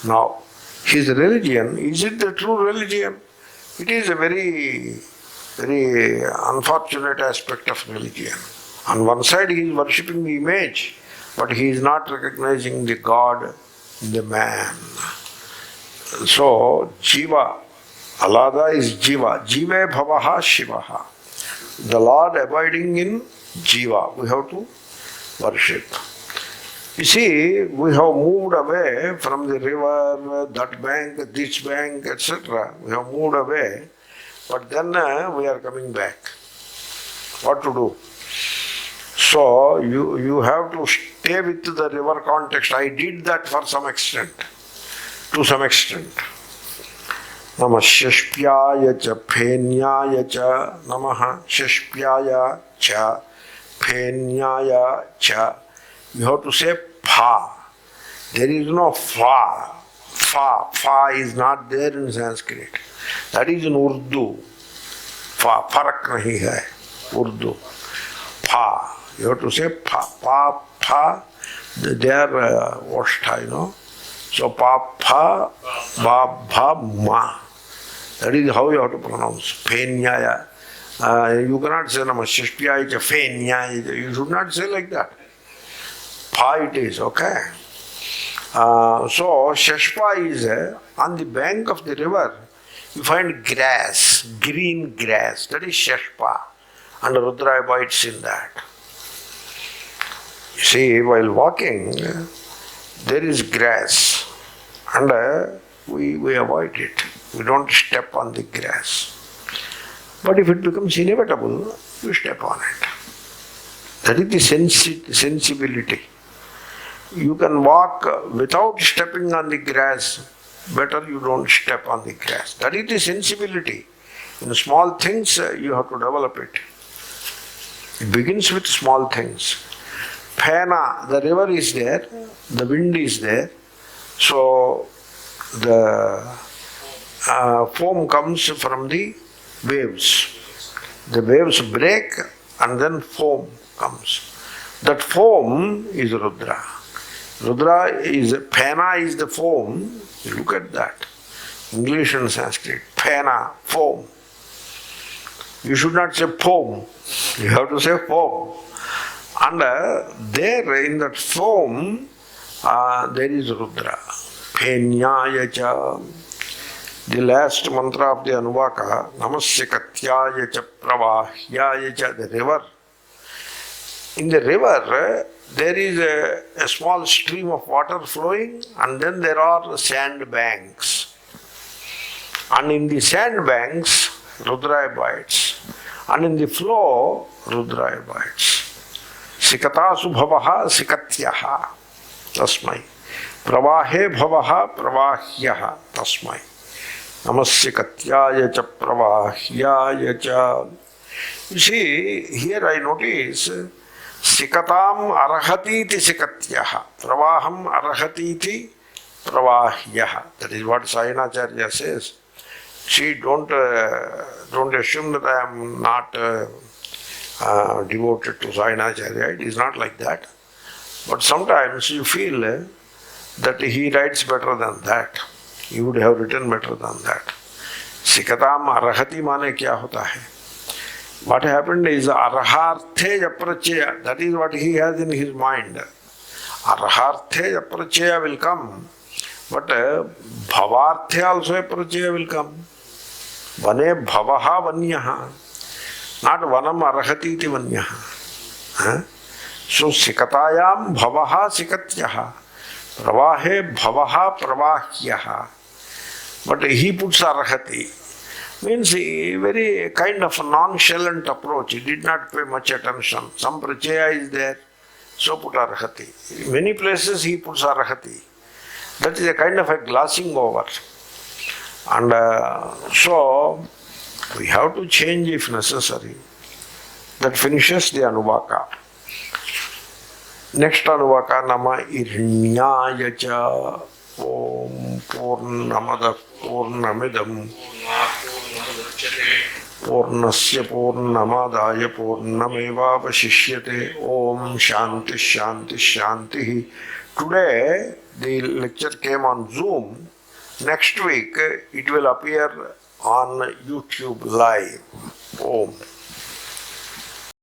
Now, his religion, is it the true religion? It is a very, very unfortunate aspect of religion. On one side, he is worshipping the image, but he is not recognizing the God in the man. So, Jiva, Alada is Jiva. Jiva Bhavaha Shivaha. The Lord abiding in Jiva. We have to worship. You see, we have moved away from the river, that bank, this bank, etc. We have moved away, but then we are coming back. What to do? So, you have to stay with the river context. I did that for some extent, to some extent. Namah Shashpyaya cha Phenyaya cha Namah Shashpyaya cha Phenyaya cha. You have to say Pha. There is no Fa. Fa. Fa is not there in Sanskrit. That is in Urdu. Fa. Farak nahi hai. Urdu. Pha. You have to say Pa. Pa. Pha. They are washed, you know. So Pa. Pha. Ba. Bha. Ma. That is how you have to pronounce. Phenyaya. You cannot say Namah Shashpyaya cha Phenyaya. You should not say like that. Pha it is, okay? So Shashpa is on the bank of the river. You find grass, green grass. That is Shashpa. And Rudra abides in that. You see, while walking, there is grass. And we avoid it. We don't step on the grass. But if it becomes inevitable, you step on it. That is the sensibility. You can walk without stepping on the grass. Better you don't step on the grass. That is the sensibility. In small things, you have to develop it. It begins with small things. Phena, the river is there, the wind is there, so the foam comes from the waves. The waves break and then foam comes. That foam is Rudra. Rudra is, Phena is the foam. You look at that. English and Sanskrit. Phena, foam. You should not say foam. You have to say foam. And there in that foam, there is Rudra. Phenyayacha. The last mantra of the Anuvaka, Namasya Katyayacha Pravahyayacha, the river. In the river, there is a small stream of water flowing, and then there are sand banks. And in the sand banks, Rudra abides. And in the flow, Rudra abides. Sikatasu bhavaha sikatyaha tasmai. Pravahe bhavaha pravahyaha tasmai. Namasya katyaya cha pravahyaya cha. You see, here I notice Sikatam arhatiti sikatyaha. Pravaham arhatiti pravahyaha. That is what Sayanacharya says. See, don't assume that I am not devoted to Sayanacharya. It is not like that. But sometimes you feel that he writes better than that. He would have written better than that. Sikatam arhati mane kya hota hai? What happened is arharthe aprachaya. That is what he has in his mind. Arharthe aprachaya will come. But bhavarthe also aprachaya will come. Vane bhavaha vanyaha. Not vanam arhati iti vanyaha. So sikatayam bhavaha sikatyaha. Pravahe bhavaha pravahyaha. But he puts arhati. Means a very kind of nonchalant approach. He did not pay much attention. Some prachaya is there, so put arhati. In many places he puts arhati. That is a kind of a glossing over. And so we have to change if necessary. That finishes the Anuvaka. Next Anuvaka nama Irnyaya cha Om Purnamada Purnamidam Purnasya Purnamadaya Purnamevavashishyate Om Shanti Shanti Shanti. Today the lecture came on Zoom. Next week it will appear on YouTube live. Om.